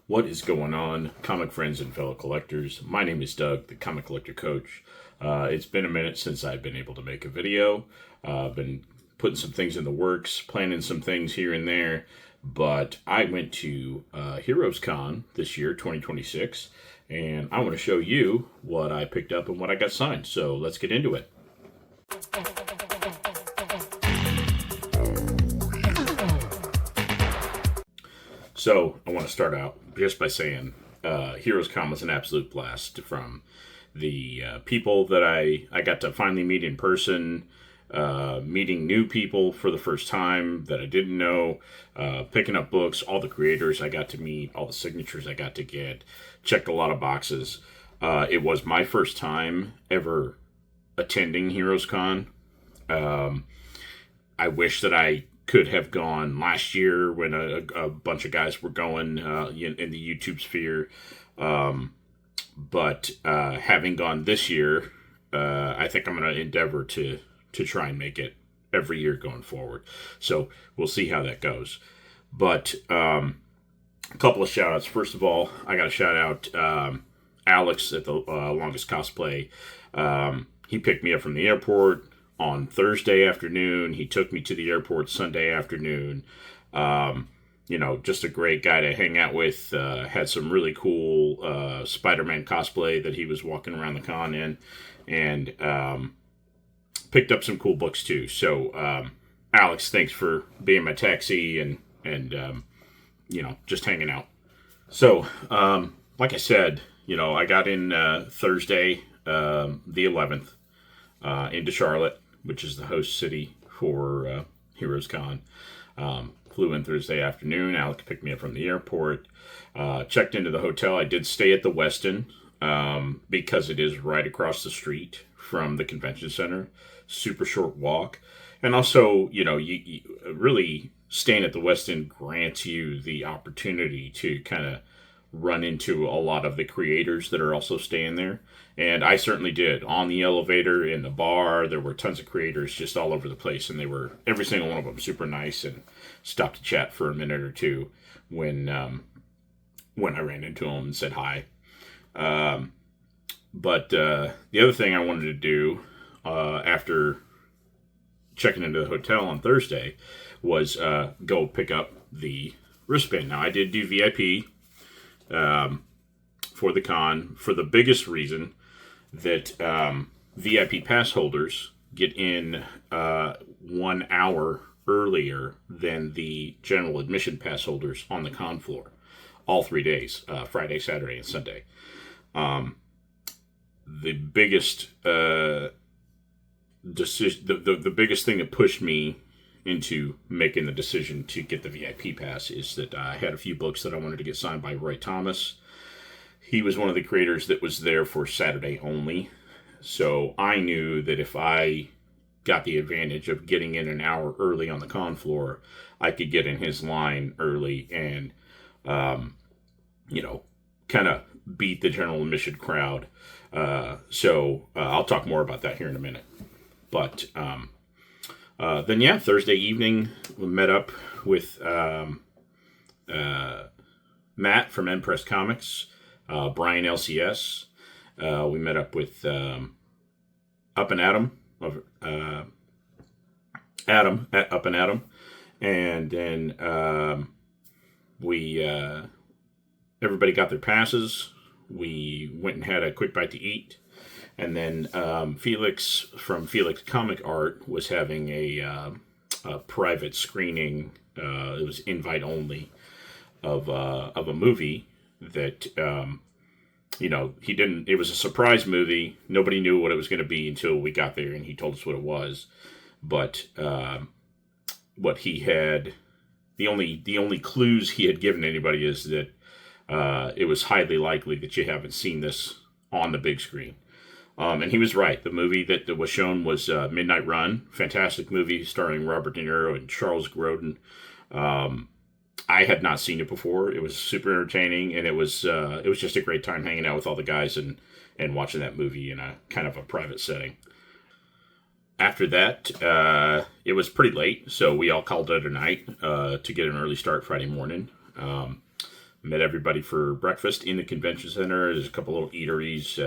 What is going on, comic friends and fellow collectors? My name is Doug, the Comic Collector Coach. It's been a minute since I've been able to make a video. I've been putting some things in the works, planning some things here and there, but I went to HeroesCon this year, 2026, and I want to show you what I picked up and what I got signed. So let's get into it. So I want to start out just by saying HeroesCon was an absolute blast. From the people that I got to finally meet in person, meeting new people for the first time that I didn't know, picking up books, all the creators I got to meet, all the signatures I got to get, checked a lot of boxes. It was my first time ever attending HeroesCon. I wish that I could have gone last year when a bunch of guys were going in the YouTube sphere. But having gone this year, I think I'm going to endeavor to try and make it every year going forward. So we'll see how that goes. But a couple of shout outs. First of all, I got to shout out Alex at the Longest Cosplay. He picked me up from the airport on Thursday afternoon. He took me to the airport Sunday afternoon. Just a great guy to hang out with. Had some really cool Spider-Man cosplay that he was walking around the con in, and picked up some cool books too. So, Alex, thanks for being my taxi and just hanging out. So, like I said, I got in Thursday, the 11th, into Charlotte, which is the host city for HeroesCon. Flew in Thursday afternoon. Alec picked me up from the airport. Checked into the hotel. I did stay at the Westin because it is right across the street from the convention center. Super short walk. And also, you really staying at the Westin grants you the opportunity to kind of run into a lot of the creators that are also staying there. And I certainly did. On the elevator, in the bar, there were tons of creators just all over the place, and they were, every single one of them, super nice, and stopped to chat for a minute or two when I ran into them and said hi. But the other thing I wanted to do after checking into the hotel on Thursday was go pick up the wristband. Now, I did do VIP for the con for the biggest reason that VIP pass holders get in 1 hour earlier than the general admission pass holders on the con floor, all 3 days, Friday, Saturday, and Sunday. The biggest decision, the biggest thing that pushed me into making the decision to get the VIP pass is that I had a few books that I wanted to get signed by Roy Thomas. He was one of the creators that was there for Saturday only. So I knew that if I got the advantage of getting in an hour early on the con floor, I could get in his line early and, kind of beat the general admission crowd. So I'll talk more about that here in a minute. But then, Thursday evening, we met up with Matt from Pressedcomics. Brian LCS. We met up with Up and Adam of Adam at Up and Adam, and then we everybody got their passes. We went and had a quick bite to eat, and then Felix from Felix Comic Art was having a private screening. It was invite only of a movie that he didn't, it was a surprise movie. Nobody knew what it was going to be until we got there and he told us what it was. But what he had, the only clues he had given anybody is that it was highly likely that you haven't seen this on the big screen. And he was right. The movie that was shown was Midnight Run. Fantastic movie starring Robert De Niro and Charles Grodin. I had not seen it before. It was super entertaining, and it was just a great time hanging out with all the guys and watching that movie in a kind of a private setting. After that, it was pretty late, so we all called it a night to get an early start Friday morning. met everybody for breakfast in the convention center. There's a couple little eateries,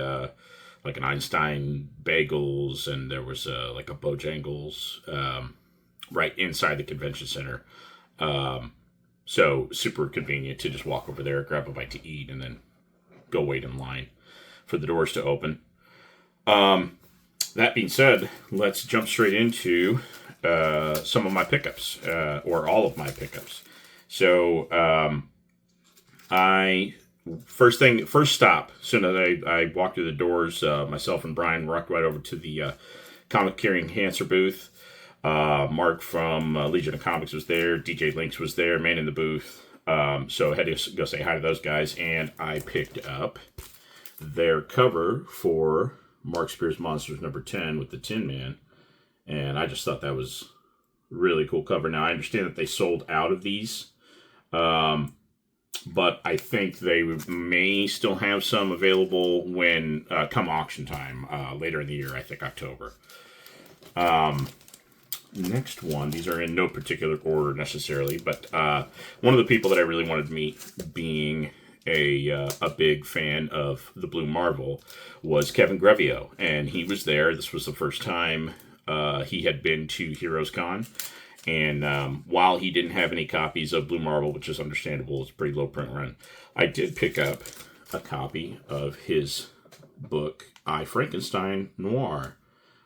like an Einstein Bagels, and there was like a Bojangles right inside the convention center. So super convenient to just walk over there, grab a bite to eat, and then go wait in line for the doors to open. That being said, let's jump straight into some of my pickups, or all of my pickups. So first stop, as soon as I walked through the doors, myself and Brian walked right over to the comic carrying Hanser booth. Mark from Legion of Comics was there. DJ Lynx was there, man in the booth. So I had to go say hi to those guys, and I picked up their cover for Mark Spears Monsters number 10 with the Tin Man, and I just thought that was a really cool cover. Now, I understand that they sold out of these, but I think they may still have some available when come auction time later in the year, I think October. Next one, these are in no particular order necessarily, but one of the people that I really wanted to meet, being a big fan of the Blue Marvel, was Kevin Grevio, and he was there. This was the first time he had been to HeroesCon, and while he didn't have any copies of Blue Marvel, which is understandable, it's a pretty low print run, I did pick up a copy of his book, I, Frankenstein Noir,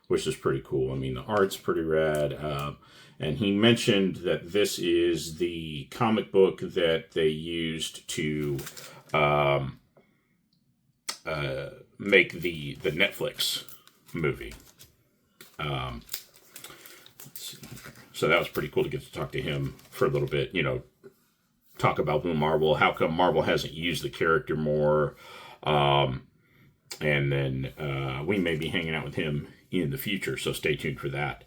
which is pretty cool. I mean, the art's pretty rad. And he mentioned that this is the comic book that they used to make the Netflix movie. So that was pretty cool to get to talk to him for a little bit, talk about Blue Marvel, how come Marvel hasn't used the character more. And then we may be hanging out with him in the future, so stay tuned for that.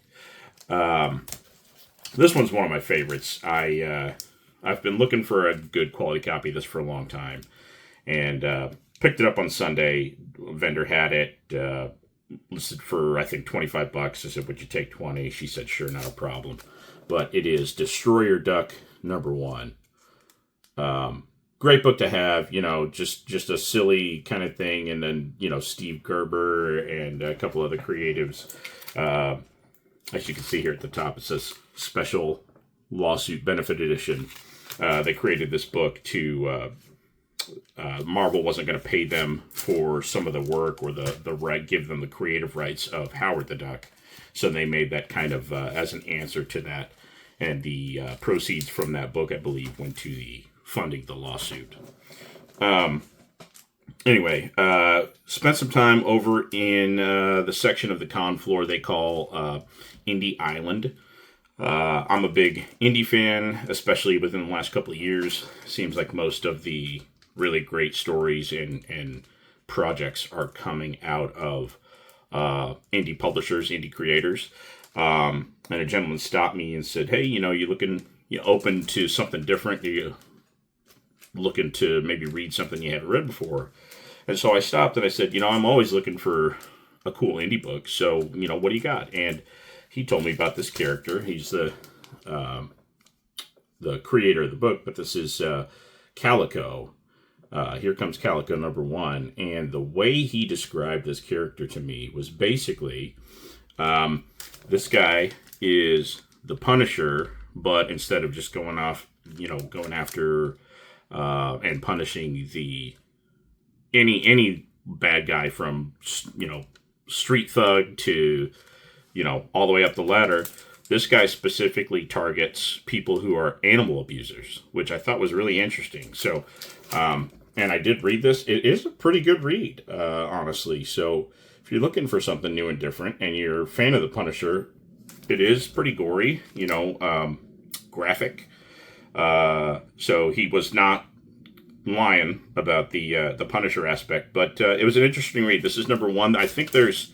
This one's one of my favorites. I've been looking for a good quality copy of this for a long time, and picked it up on Sunday. Vendor had it listed for, I think, $25. I said, would you take 20? She said, sure, not a problem. But it is Destroyer Duck number 1. Great book to have, just a silly kind of thing. And then, Steve Gerber and a couple other creatives. As you can see here at the top, it says Special Lawsuit Benefit Edition. They created this book to, Marvel wasn't going to pay them for some of the work or the right, give them the creative rights of Howard the Duck. So they made that kind of as an answer to that. And the proceeds from that book, I believe, went to the funding the lawsuit. Anyway, spent some time over in the section of the con floor they call Indie Island. I'm a big indie fan, especially within the last couple of years. Seems like most of the really great stories and projects are coming out of indie publishers, indie creators. And a gentleman stopped me and said, hey, you open to something different? You looking to maybe read something you haven't read before? And so I stopped and I said, I'm always looking for a cool indie book. So, what do you got? And he told me about this character. He's the creator of the book, but this is Calico. Here comes Calico number 1. And the way he described this character to me was basically, this guy is the Punisher, but instead of just going after and punishing any bad guy from street thug to all the way up the ladder, this guy specifically targets people who are animal abusers, which I thought was really interesting. So and I did read this. It is a pretty good read, honestly. So if you're looking for something new and different and you're a fan of the Punisher, it is pretty gory, graphic. So he was not lying about the Punisher aspect, but it was an interesting read. This is number 1. I think there's,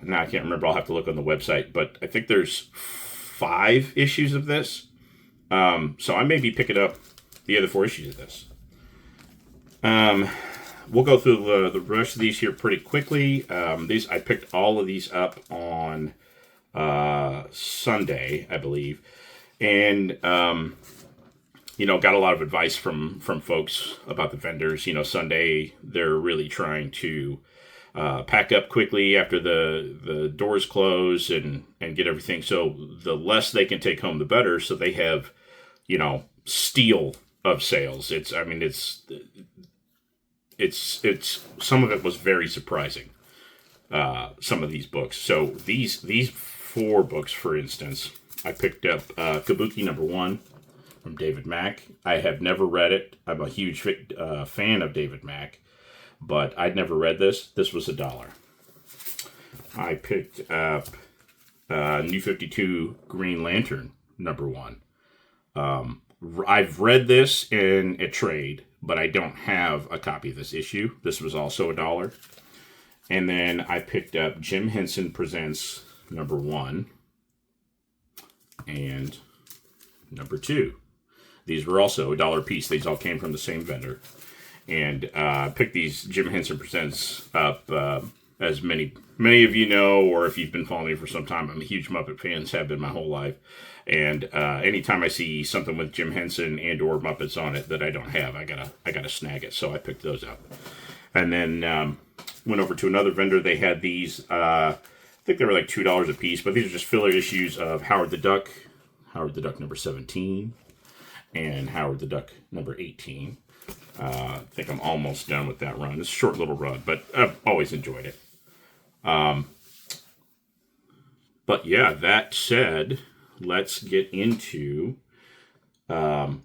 now I can't remember, I'll have to look on the website, but I think there's 5 issues of this. So I may be picking up the other 4 issues of this. We'll go through the rest of these here pretty quickly. I picked all of these up on Sunday, I believe. And got a lot of advice from folks about the vendors. Sunday they're really trying to pack up quickly after the doors close and get everything. So the less they can take home, the better. So they have, steel of sales. It's some of it was very surprising. Some of these books. So these 4 books, for instance, I picked up Kabuki #1 from David Mack. I have never read it. I'm a huge fan of David Mack, but I'd never read this. This was $1. I picked up New 52 Green Lantern #1. I've read this in a trade, but I don't have a copy of this issue. This was also $1. And then I picked up Jim Henson Presents #1 and #2. These were also $1 a piece. These all came from the same vendor. And I picked these Jim Henson Presents up, as many of you know, or if you've been following me for some time, I'm a huge Muppet fan, have been my whole life. And anytime I see something with Jim Henson and or Muppets on it that I don't have, I gotta snag it. So I picked those up. And then went over to another vendor. They had these, I think they were like $2 a piece, but these are just filler issues of Howard the Duck #17, and Howard the Duck #18. I think I'm almost done with that run. It's a short little run, but I've always enjoyed it. But yeah, that said, let's get into some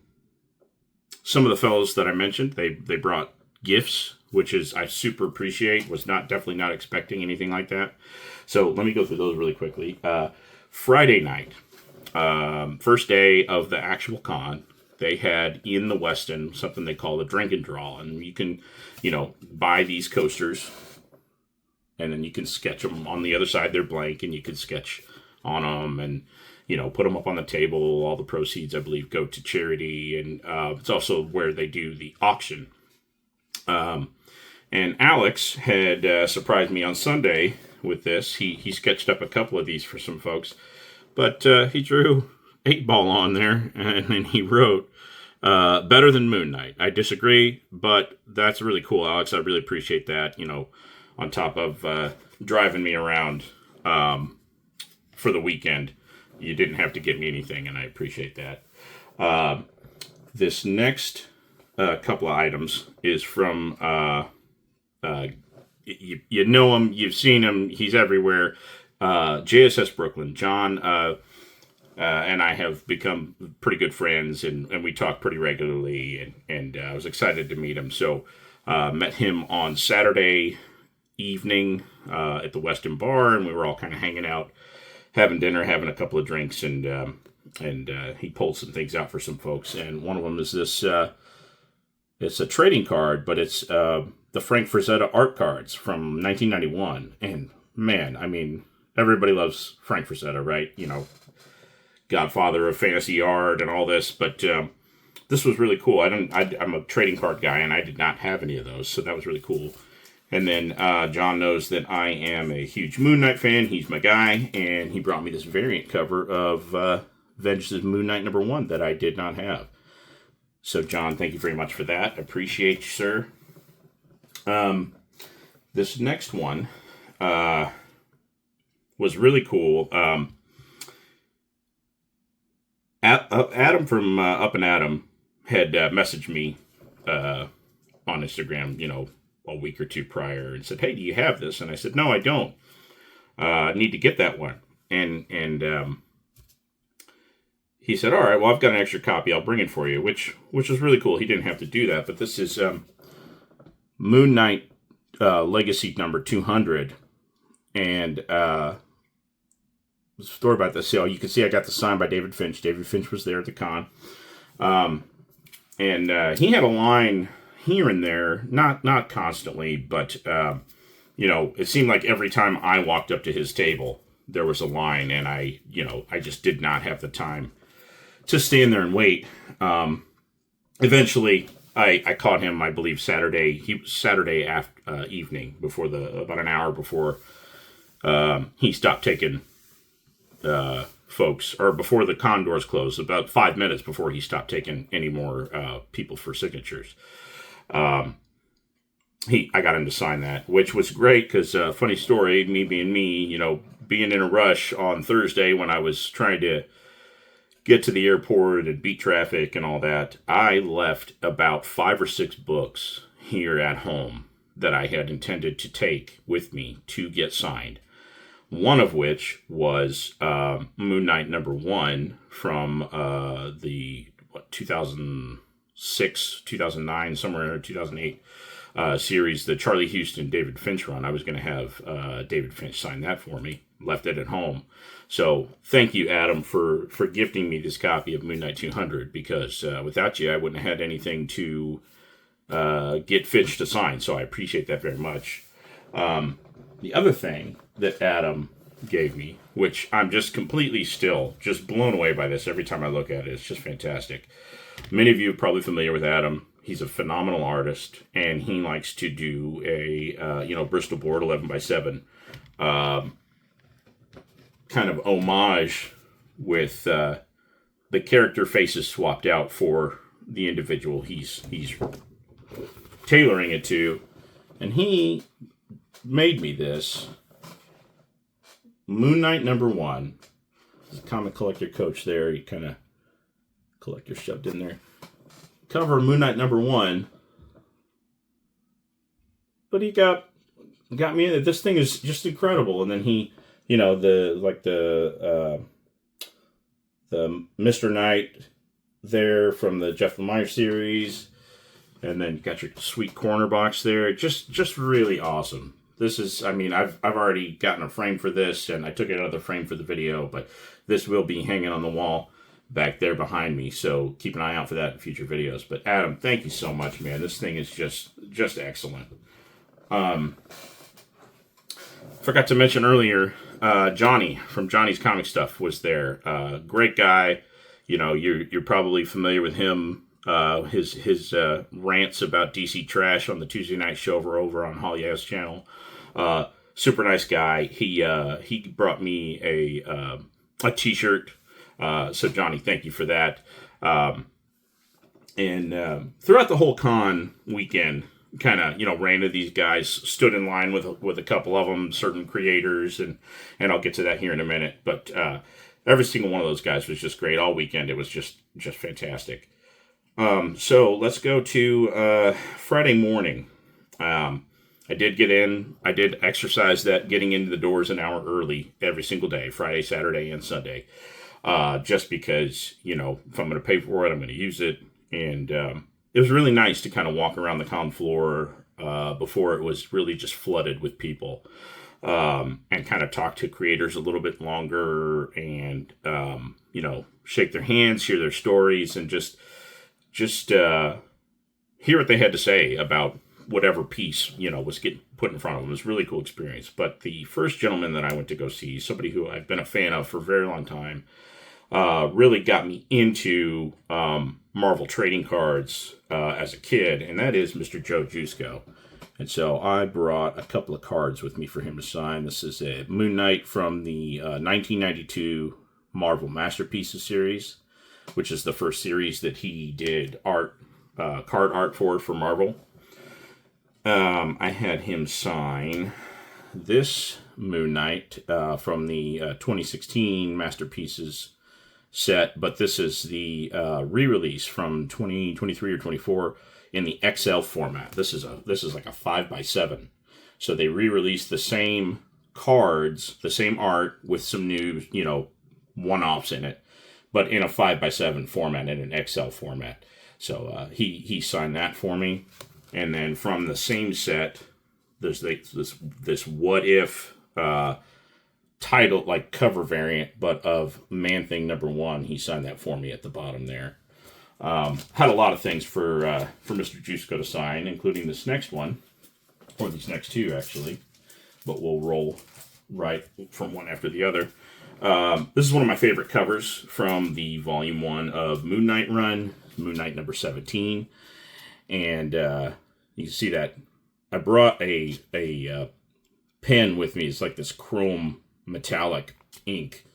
of the fellows that I mentioned. They brought gifts, which is I super appreciate. Was definitely not expecting anything like that. So let me go through those really quickly. Friday night, first day of the actual con, they had in the Westin something they call a drink and draw, and you can, buy these coasters, and then you can sketch them on the other side. They're blank, and you can sketch on them, and put them up on the table. All the proceeds, I believe, go to charity, and it's also where they do the auction. And Alex had surprised me on Sunday with this. He sketched up a couple of these for some folks, but he drew 8-ball on there, and then he wrote, better than Moon Knight. I disagree, but that's really cool, Alex. I really appreciate that, on top of driving me around for the weekend. You didn't have to get me anything, and I appreciate that. This next couple of items is from, you know him, you've seen him, he's everywhere. JSS Brooklyn. John and I have become pretty good friends, and we talk pretty regularly, and I was excited to meet him. So met him on Saturday evening at the Westin Bar, and we were all kind of hanging out, having dinner, having a couple of drinks, and he pulled some things out for some folks. And one of them is this, it's a trading card, but it's the Frank Frazetta art cards from 1991. And man, I mean, everybody loves Frank Frazetta, right? Godfather of fantasy art and all this, but this was really cool. I'm a trading card guy, and I did not have any of those, so that was really cool. And then John knows that I am a huge Moon Knight fan. He's my guy, and he brought me this variant cover of Vengeance's Moon Knight #1 that I did not have. So, John, thank you very much for that. I appreciate you, sir. This next one was really cool. Adam from Up and Adam had messaged me on Instagram, a week or two prior, and said, "Hey, do you have this?" And I said, "No, I don't. I need to get that one." And he said, "All right, well, I've got an extra copy. I'll bring it for you," which was really cool. He didn't have to do that, but this is Moon Knight Legacy number 200, and the story about the sale. You can see I got the sign by David Finch. David Finch was there at the con. And he had a line here and there, not constantly, but, it seemed like every time I walked up to his table, there was a line, and I just did not have the time to stand there and wait. Eventually, I caught him, I believe, Saturday evening, about an hour before he stopped taking folks, or before the con doors closed, about 5 minutes before he stopped taking any more people for signatures. I got him to sign that, which was great because, funny story, me being me, being in a rush on Thursday when I was trying to get to the airport and beat traffic and all that, I left about 5 or 6 books here at home that I had intended to take with me to get signed. One of which was Moon Knight #1 from the 2006, 2009, somewhere in 2008 series, the Charlie Houston, David Finch run. I was going to have David Finch sign that for me. Left it at home. So thank you, Adam, for gifting me this copy of Moon Knight 200, because without you, I wouldn't have had anything to get Finch to sign. So I appreciate that very much. The other thing that Adam gave me, which I'm just completely still just blown away by this every time I look at it. It's just fantastic. Many of you are probably familiar with Adam. He's a phenomenal artist, and he likes to do a Bristol board 11x7 kind of homage with the character faces swapped out for the individual he's tailoring it to, and he made me this Moon Knight #1. There's a comic collector coach there. You kind of collector shoved in there. Cover Moon Knight #1. But he got me in it. This thing is just incredible. And then he, the Mr. Knight there from the Jeff Lemire series. And then you got your sweet corner box there. Just really awesome. This is, I've already gotten a frame for this, and I took another frame for the video, but this will be hanging on the wall back there behind me, so keep an eye out for that in future videos. But Adam, thank you so much, man. This thing is just excellent. Forgot to mention earlier, Johnny from Johnny's Comic Stuff was there. Great guy. You're probably familiar with him. His rants about DC trash on the Tuesday night show over on Holly House channel. Super nice guy. He brought me a t-shirt. So Johnny, thank you for that. And throughout the whole con weekend, kind of ran into these guys, stood in line with a couple of them, certain creators, and I'll get to that here in a minute. But every single one of those guys was just great all weekend. It was just fantastic. So let's go to Friday morning. I did get in. I did exercise that getting into the doors an hour early every single day, Friday, Saturday, and Sunday. Just because, if I'm going to pay for it, I'm going to use it. And it was really nice to kind of walk around the con floor before it was really just flooded with people. And kind of talk to creators a little bit longer and, shake their hands, hear their stories, and just hear what they had to say about whatever piece, was getting put in front of them. It was a really cool experience. But the first gentleman that I went to go see, somebody who I've been a fan of for a very long time, really got me into Marvel trading cards as a kid, and that is Mr. Joe Jusko. And so I brought a couple of cards with me for him to sign. This is a Moon Knight from the 1992 Marvel Masterpieces series, which is the first series that he did card art for Marvel. I had him sign this Moon Knight from the 2016 Masterpieces set, but this is the re-release from 2023 or 24 in the XL format. This is like a 5x7. So they re-released the same cards, the same art with some new, one-offs in it, but in a 5x7 format, in an XL format. So he signed that for me. And then from the same set, there's this what if title, like cover variant, but of Man-Thing #1. He signed that for me at the bottom there. Had a lot of things for Mr. Jusko to sign, including this next one, or these next two actually, but we'll roll right from one after the other. This is one of my favorite covers from the Volume 1 of Moon Knight run, Moon Knight #17. And you can see that I brought a pen with me. It's like this chrome metallic ink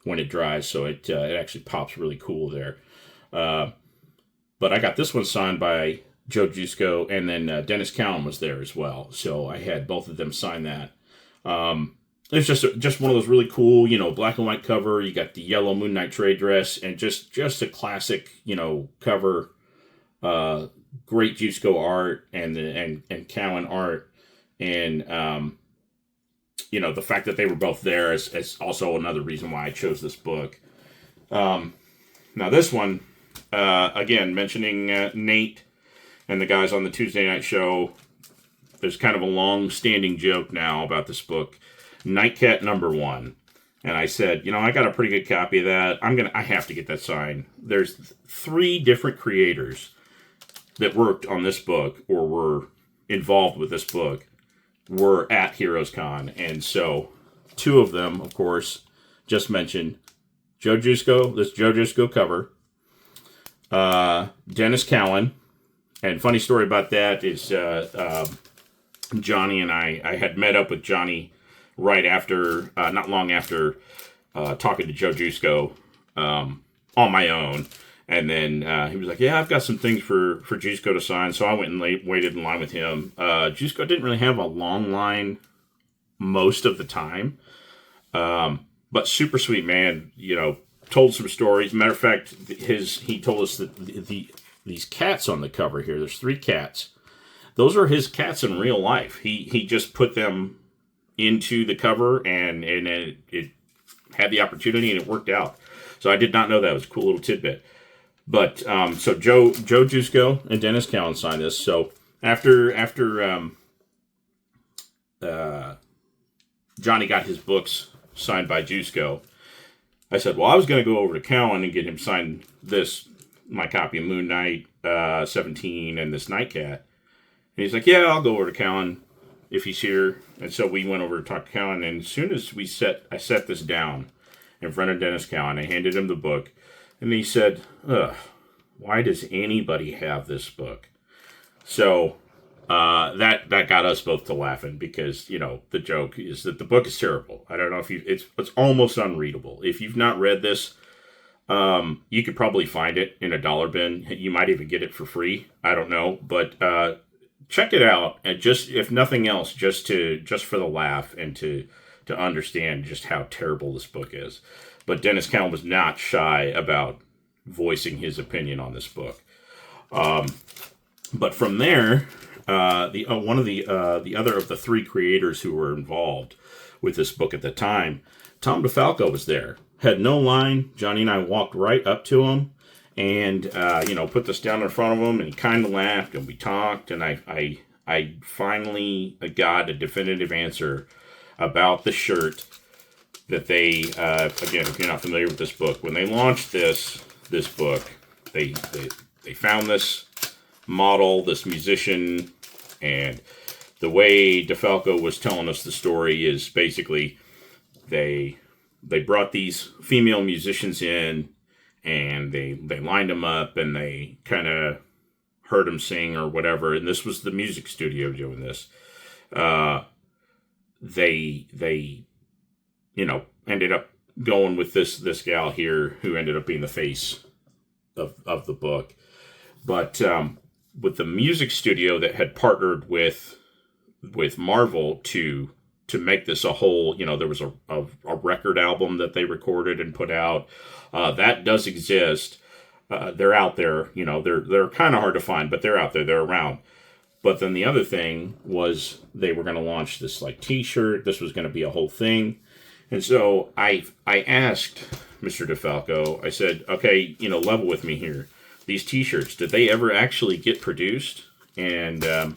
when it dries, so it actually pops really cool there. But I got this one signed by Joe Jusko, and then Dennis Cowan was there as well. So I had both of them sign that. It's just one of those really cool, black and white cover. You got the yellow Moon Knight trade dress, and just a classic, cover. Great Jusko art and Cowan art, and the fact that they were both there is also another reason why I chose this book. Now this one, again, mentioning Nate and the guys on the Tuesday night show, there's kind of a long-standing joke now about this book, Nightcat #1. And I said, I got a pretty good copy of that. I have to get that signed. There's 3 different creators that worked on this book or were involved with this book were at HeroesCon. And so 2 of them, of course, just mentioned Joe Jusko, this Joe Jusko cover, Dennis Cowan. And funny story about that is Johnny and I had met up with Johnny right after, not long after talking to Joe Jusko on my own. And then he was like, yeah, I've got some things for Jusko to sign. So I went and waited in line with him. Jusko didn't really have a long line most of the time. But super sweet man, told some stories. Matter of fact, he told us that these cats on the cover here, there's 3 cats. Those are his cats in real life. He just put them into the cover and it had the opportunity and it worked out. So I did not know that. It was a cool little tidbit. But so Joe Jusko and Dennis Cowan signed this. So after Johnny got his books signed by Jusko, I said, well, I was going to go over to Cowan and get him signed my copy of Moon Knight 17 and this Nightcat. And he's like, yeah, I'll go over to Cowan if he's here. And so we went over to talk to Cowan. And as soon as I set this down in front of Dennis Cowan, I handed him the book. And he said, why does anybody have this book? So that got us both to laughing because, the joke is that the book is terrible. I don't know if it's almost unreadable. If you've not read this, you could probably find it in a dollar bin. You might even get it for free. I don't know. But check it out. And just, if nothing else, just for the laugh and to understand just how terrible this book is. But Dennis Cowan was not shy about voicing his opinion on this book. But from there, one of the other of the 3 creators who were involved with this book at the time, Tom DeFalco was there. Had no line. Johnny and I walked right up to him and put this down in front of him, and he kind of laughed and we talked, and I finally got a definitive answer about the shirt that they, again, if you're not familiar with this book, when they launched this book, they found this model, this musician, and the way DeFalco was telling us the story is basically they brought these female musicians in and they lined them up and they kind of heard them sing or whatever, and this was the music studio doing this. They ended up going with this gal here who ended up being the face of the book. But with the music studio that had partnered with Marvel to make this a whole, there was a record album that they recorded and put out. That does exist. They're out there, they're kind of hard to find, but they're out there, they're around. But then the other thing was they were going to launch this t-shirt. This was going to be a whole thing. And so I asked Mr. DeFalco, I said, okay, level with me here. These t-shirts, did they ever actually get produced? And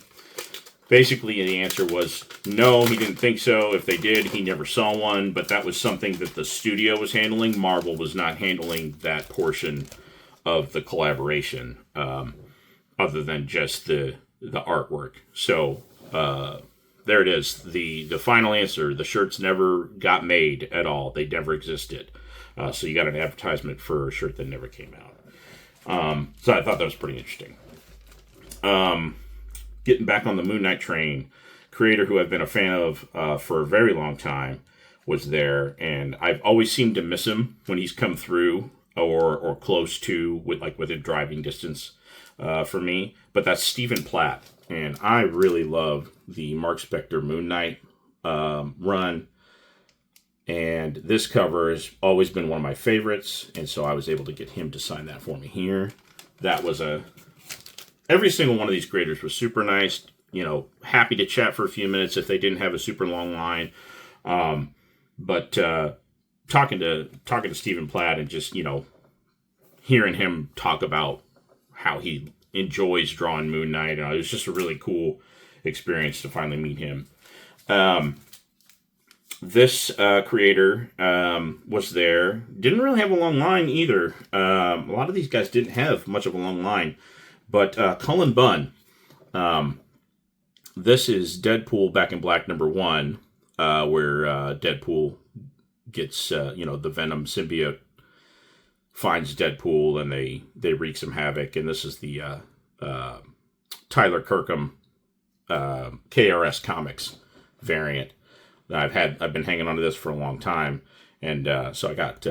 basically the answer was no, he didn't think so. If they did, he never saw one. But that was something that the studio was handling. Marvel was not handling that portion of the collaboration, other than just the artwork. So there it is. The final answer. The shirts never got made at all. They never existed. So you got an advertisement for a shirt that never came out. So I thought that was pretty interesting. Getting back on the Moon Knight train, creator who I've been a fan of for a very long time was there, and I've always seemed to miss him when he's come through or close to within driving distance for me. But that's Stephen Platt, and I really love the Mark Spector Moon Knight run. And this cover has always been one of my favorites, and so I was able to get him to sign that for me here. That was every single one of these creators was super nice. Happy to chat for a few minutes if they didn't have a super long line. But talking to Stephen Platt and just hearing him talk about how he enjoys drawing Moon Knight, it was just a really cool experience to finally meet him. This creator was there. Didn't really have a long line either. A lot of these guys didn't have much of a long line. But Cullen Bunn. This is Deadpool Back in Black #1, where Deadpool gets, the Venom symbiote finds Deadpool and they wreak some havoc. And this is the Tyler Kirkham KRS Comics variant. I've been hanging on to this for a long time, and so I got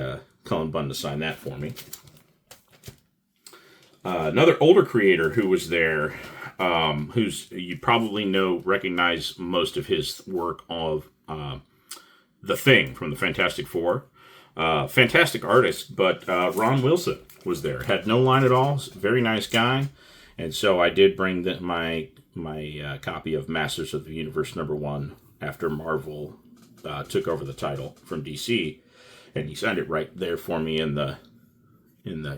Cullen Bunn to sign that for me. Another older creator who was there, who's you probably recognize most of his work of The Thing from the Fantastic Four. Fantastic artist, but Ron Wilson was there. Had no line at all. Very nice guy, and so I did bring my copy of Masters of the Universe #1. After Marvel took over the title from DC, and he signed it right there for me in the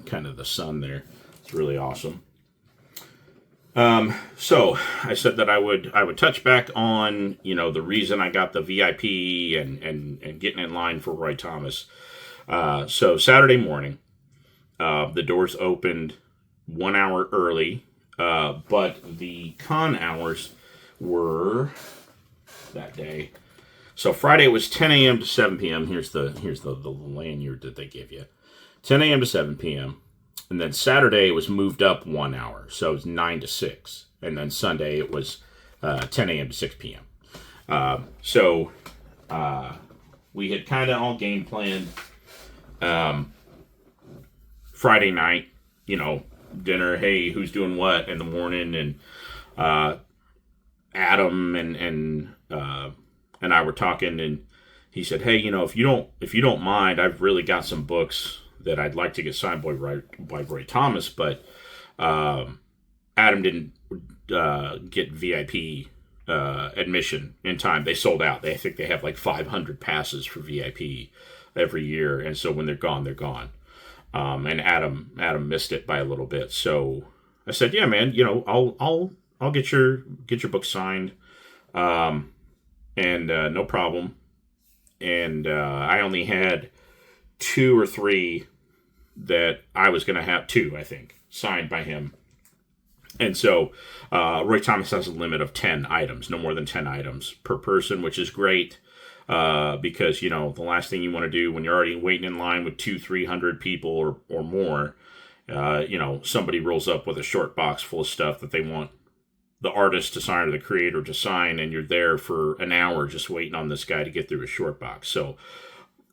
kind of the sun there. It's really awesome. So I said that I would touch back on the reason I got the VIP and getting in line for Roy Thomas. So Saturday morning, the doors opened 1 hour early, but the con hours were that day. So Friday was 10 a.m. to 7 p.m. Here's the lanyard that they give you. 10 a.m. to 7 p.m. And then Saturday it was moved up 1 hour. So it was 9 to 6. And then Sunday it was 10 a.m. to 6 p.m. So we had kind of all game planned. Friday night, dinner, hey, who's doing what in the morning, and Adam and I were talking, and he said, hey, if you don't mind, I've really got some books that I'd like to get signed by Roy Thomas, but Adam didn't get VIP admission in time. They sold out. I think they have like 500 passes for VIP every year, and so when they're gone, they're gone. And Adam missed it by a little bit. So I said, yeah, man, I'll get your book signed, and no problem. And I only had 2 or 3 that I was going to have, 2, I think, signed by him. And so Roy Thomas has a limit of 10 items, no more than 10 items per person, which is great because, the last thing you want to do when you're already waiting in line with 200-300 people or more, somebody rolls up with a short box full of stuff that they want the artist to sign or the creator to sign, and you're there for an hour just waiting on this guy to get through a short box. So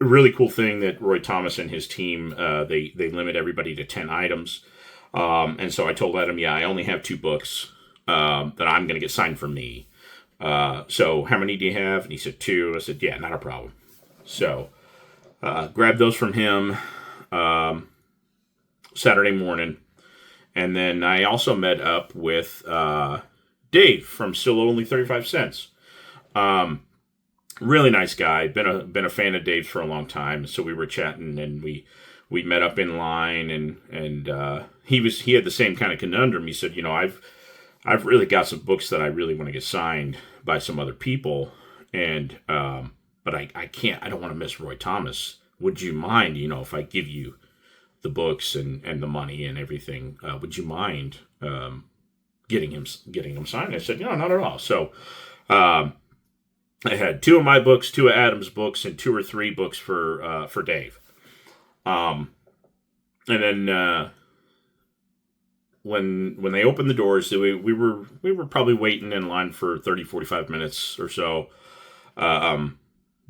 a really cool thing that Roy Thomas and his team, they limit everybody to 10 items. And so I told Adam, I only have 2 books that I'm going to get signed for me. So how many do you have? And he said 2. I said, yeah, not a problem. So grabbed those from him Saturday morning. And then I also met up with Dave from Still Only 35 Cents. Really nice guy. Been a fan of Dave's for a long time. So we were chatting, and we met up in line, and he had the same kind of conundrum. He said, I've really got some books that I really want to get signed by some other people, and but I can't. I don't want to miss Roy Thomas. Would you mind, if I give you the books and the money and everything? Would you mind getting him signed? I said, no, not at all. So I had 2 of my books, 2 of Adam's books, and 2 or 3 books for Dave. And then when they opened the doors, we were probably waiting in line for 30-45 minutes or so.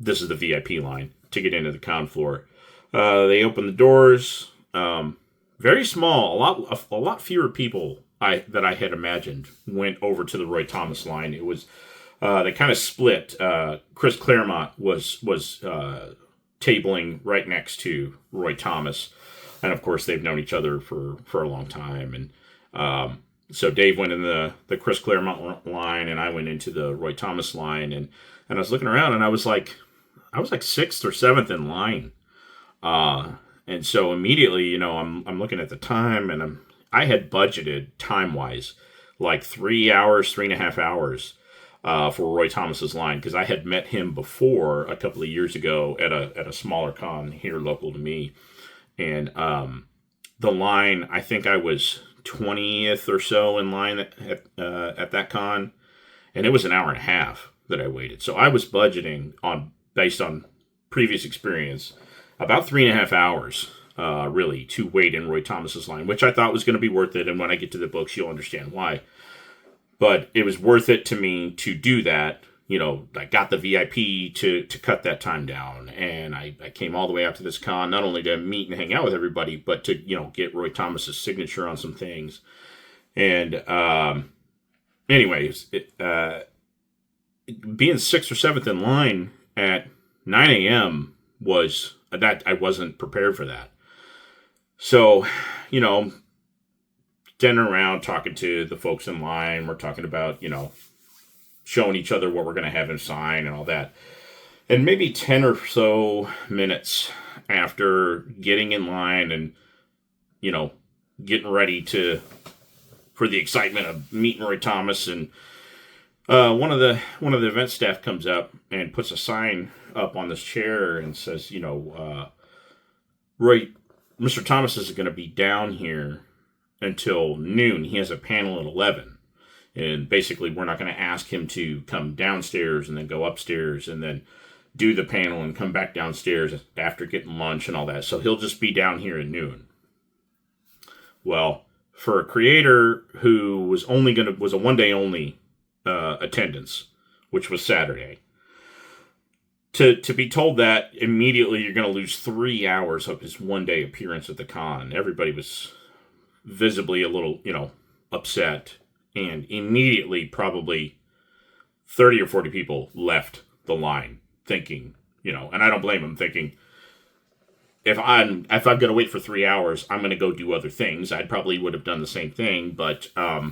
this is the VIP line to get into the con floor. They open the doors. Very small. A lot fewer people that I had imagined went over to the Roy Thomas line. It was they kind of split. Chris Claremont was tabling right next to Roy Thomas, and of course they've known each other for a long time. And so Dave went in the Chris Claremont line, and I went into the Roy Thomas line, and I was looking around, and I was like sixth or seventh in line. And so immediately, I'm looking at the time, and I had budgeted time-wise like 3 hours, 3.5 hours for Roy Thomas's line, because I had met him before a couple of years ago at a smaller con here local to me. And the line, I think I was 20th or so in line at that con, and it was an hour and a half that I waited. So I was budgeting based on previous experience, about 3.5 hours, really, to wait in Roy Thomas's line, which I thought was going to be worth it. And when I get to the books, you'll understand why. But it was worth it to me to do that. I got the VIP to cut that time down. And I came all the way out to this con, not only to meet and hang out with everybody, but to, get Roy Thomas's signature on some things. And anyways, being sixth or seventh in line at 9 a.m. was that I wasn't prepared for that. So, standing around talking to the folks in line, we're talking about, showing each other what we're going to have him sign and all that. And maybe 10 or so minutes after getting in line and, getting ready for the excitement of meeting Roy Thomas, and one of the event staff comes up and puts a sign up on this chair and says, Roy, Mr. Thomas is going to be down here until noon. He has a panel at 11. And basically, we're not going to ask him to come downstairs and then go upstairs and then do the panel and come back downstairs after getting lunch and all that. So he'll just be down here at noon. Well, for a creator who was a one-day only attendance, which was Saturday, to be told that immediately you're going to lose 3 hours of his one-day appearance at the con, everybody was visibly a little, upset. And immediately, probably 30 or 40 people left the line thinking, and I don't blame them, thinking, if I'm going to wait for 3 hours, I'm going to go do other things. I probably would have done the same thing, but I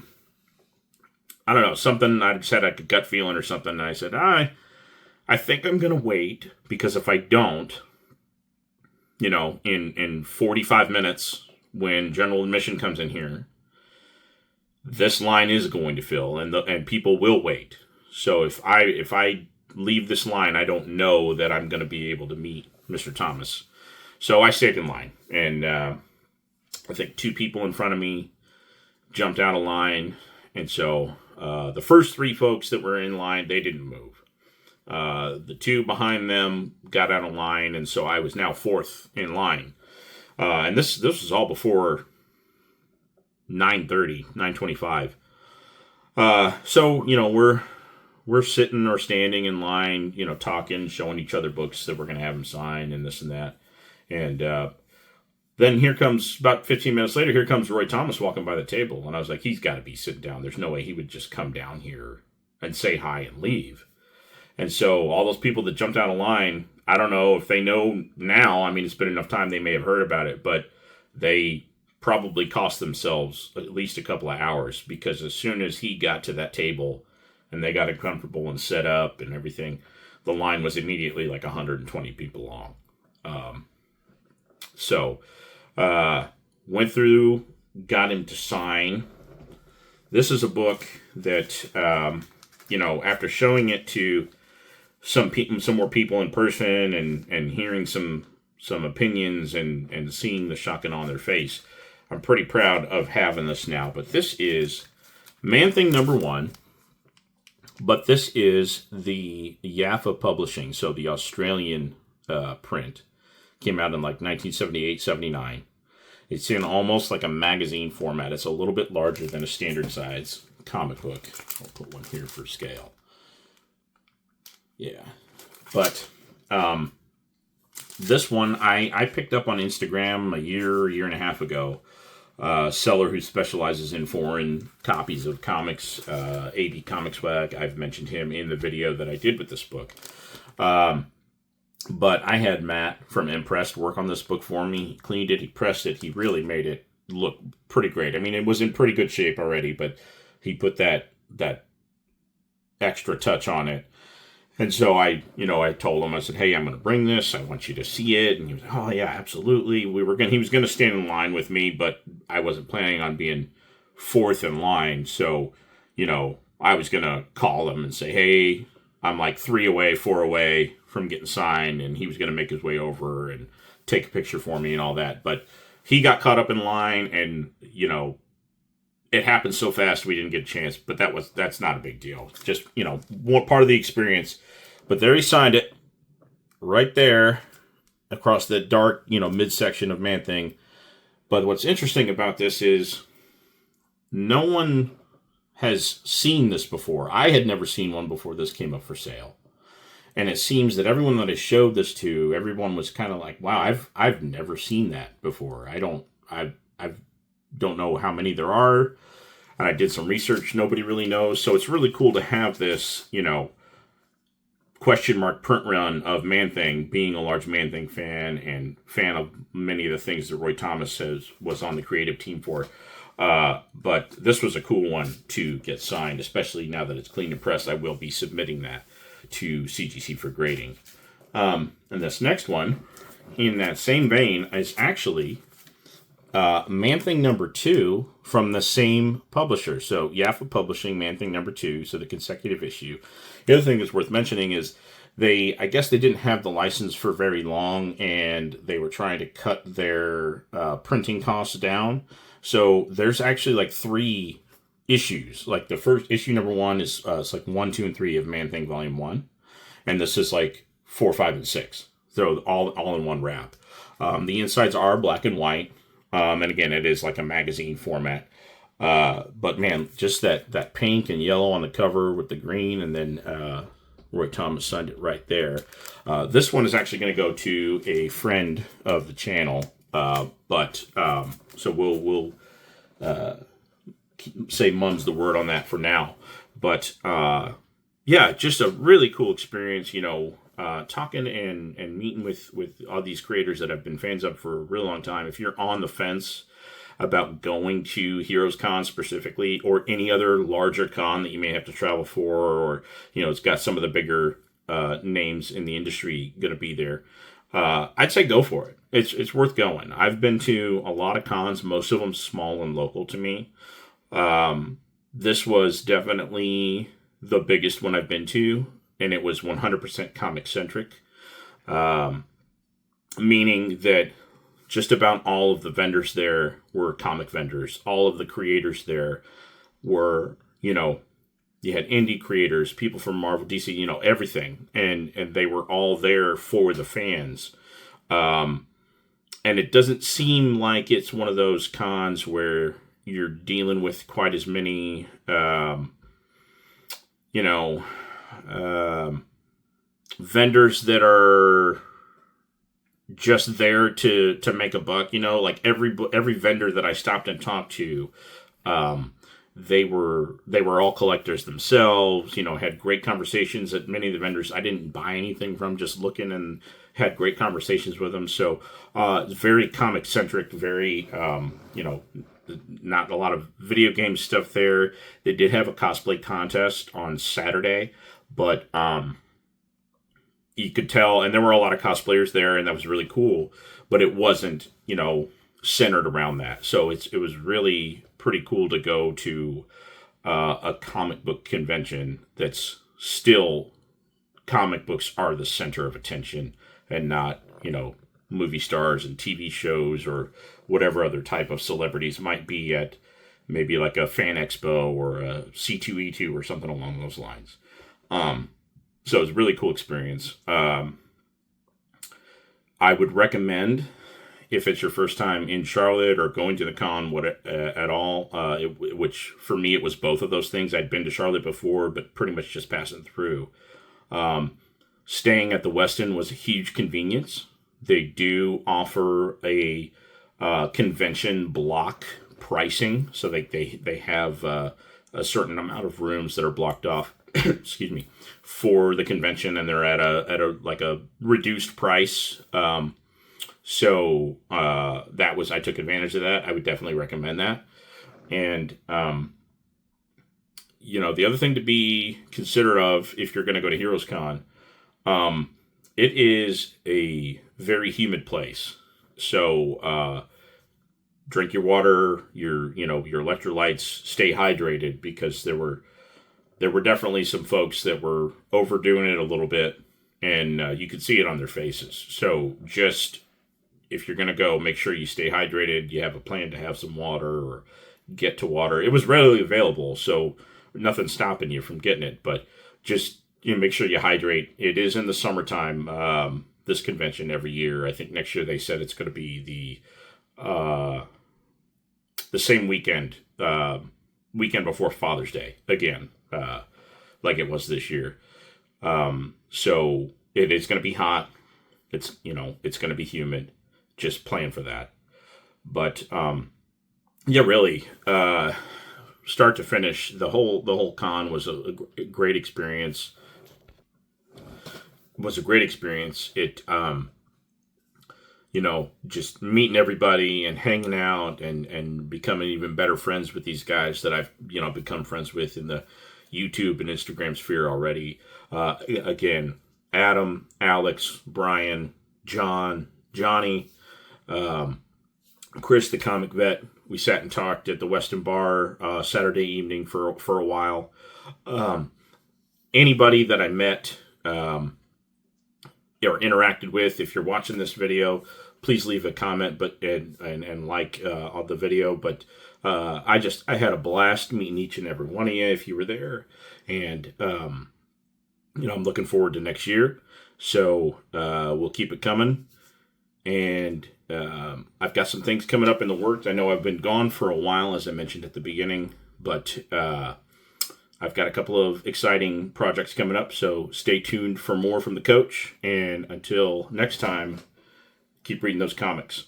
don't know, something, I just had like a gut feeling or something, and I said, I think I'm going to wait, because if I don't, in 45 minutes, when general admission comes in here, this line is going to fill, and people will wait. So if I leave this line, I don't know that I'm going to be able to meet Mr. Thomas. So I stayed in line, and I think 2 people in front of me jumped out of line, and so the first 3 folks that were in line, they didn't move. The 2 behind them got out of line, and so I was now 4th in line. And this was all before 9:30, 9:25. So, we're sitting or standing in line, talking, showing each other books that we're going to have them sign and this and that. And then here comes, about 15 minutes later, here comes Roy Thomas walking by the table. And I was like, he's got to be sitting down. There's no way he would just come down here and say hi and leave. And so all those people that jumped out of line, I don't know if they know now. I mean, it's been enough time, they may have heard about it, but they probably cost themselves at least a couple of hours, because as soon as he got to that table and they got it comfortable and set up and everything, the line was immediately like 120 people long. So went through, got him to sign. This is a book that, after showing it to some more people in person and hearing some opinions and seeing the shock on their face, I'm pretty proud of having this now. But this is Man-Thing #1, but this is the Yaffa Publishing, so the Australian print. Came out in like 1978, 79. It's in almost like a magazine format. It's a little bit larger than a standard size comic book. I'll put one here for scale. Yeah. But This one I picked up on Instagram a year and a half ago. Seller who specializes in foreign copies of comics, AB Comics Swag. I've mentioned him in the video that I did with this book. But I had Matt from Impressed work on this book for me. He cleaned it, he pressed it, he really made it look pretty great. I mean, it was in pretty good shape already, but he put that extra touch on it. And so I told him, I said, hey, I'm going to bring this. I want you to see it. And he was like, oh, yeah, absolutely. He was going to stand in line with me, but I wasn't planning on being fourth in line. So, I was going to call him and say, hey, I'm like 4 away from getting signed. And he was going to make his way over and take a picture for me and all that. But he got caught up in line and, it happened so fast we didn't get a chance, but that's not a big deal. Just, one part of the experience. But there he signed it right there across the dark, midsection of Man-Thing. But what's interesting about this is no one has seen this before. I had never seen one before this came up for sale. And it seems that everyone that I showed this to, everyone was kind of like, wow, I've never seen that before. I don't know how many there are. And I did some research. Nobody really knows. So it's really cool to have this, question mark print run of Man-Thing, being a large Man-Thing fan and fan of many of the things that Roy Thomas was on the creative team for. But this was a cool one to get signed, especially now that it's clean and pressed. I will be submitting that to CGC for grading. And this next one, in that same vein, is actually Man-Thing number 2 from the same publisher. So Yaffa Publishing, Man-Thing number 2, so the consecutive issue. The other thing that's worth mentioning is I guess they didn't have the license for very long, and they were trying to cut their printing costs down. So there's actually like 3 issues. Like the first issue number 1 is it's like 1, 2, and 3 of Man-Thing Volume 1, and this is like 4, 5, and 6. So all in one wrap. The insides are black and white. And again, it is like a magazine format. But man, just that pink and yellow on the cover with the green, and then Roy Thomas signed it right there. This one is actually going to go to a friend of the channel. So we'll say mum's the word on that for now. But yeah, just a really cool experience, talking and meeting with all these creators that I've been fans of for a really long time. If you're on the fence about going to HeroesCon specifically, or any other larger con that you may have to travel for, or it's got some of the bigger names in the industry going to be there, I'd say go for it. It's worth going. I've been to a lot of cons, most of them small and local to me. This was definitely the biggest one I've been to, and it was 100% comic centric, meaning that just about all of the vendors there were comic vendors. All of the creators there were, you had indie creators, people from Marvel, DC, everything. And they were all there for the fans. And it doesn't seem like it's one of those cons where you're dealing with quite as many, vendors that are just there to make a buck. Like every vendor that I stopped and talked to, they were all collectors themselves, had great conversations. At many of the vendors I didn't buy anything from, just looking, and had great conversations with them. So it's very comic centric, very not a lot of video game stuff there. They did have a cosplay contest on Saturday, but you could tell, and there were a lot of cosplayers there, and that was really cool, but it wasn't, centered around that. So it was really pretty cool to go to a comic book convention that's still, comic books are the center of attention, and not, movie stars and TV shows or whatever other type of celebrities might be at maybe like a fan expo or a C2E2 or something along those lines. So it was a really cool experience. I would recommend, if it's your first time in Charlotte or going to the con at all, which for me it was both of those things. I'd been to Charlotte before, but pretty much just passing through. staying at the Westin was a huge convenience. They do offer a convention block pricing, so they have a certain amount of rooms that are blocked off. Excuse me, for the convention, and they're at a like a reduced price. So I took advantage of that. I would definitely recommend that. And the other thing to be considerate of if you're going to go to HeroesCon, it is a very humid place. So drink your water, your electrolytes, stay hydrated, because there were definitely some folks that were overdoing it a little bit, and you could see it on their faces. So just, if you're going to go, make sure you stay hydrated. You have a plan to have some water or get to water. It was readily available, so nothing's stopping you from getting it, but just make sure you hydrate. It is in the summertime, this convention every year. I think next year they said it's going to be the same weekend before Father's Day again, like it was this year. So it is going to be hot. It's going to be humid. Just plan for that. But really, start to finish, the whole con was a great experience. It just meeting everybody and hanging out and becoming even better friends with these guys that I've become friends with in the YouTube and Instagram sphere already. Again, Adam, Alex, Brian, John, Johnny, Chris the comic vet. We sat and talked at the Westin Bar Saturday evening for a while. Anybody that I met or interacted with, if you're watching this video, please leave a comment and like on the video. But I had a blast meeting each and every one of you if you were there, and I'm looking forward to next year. So we'll keep it coming, and I've got some things coming up in the works. I know I've been gone for a while, as I mentioned at the beginning, but I've got a couple of exciting projects coming up, so stay tuned for more from the coach. And until next time, keep reading those comics.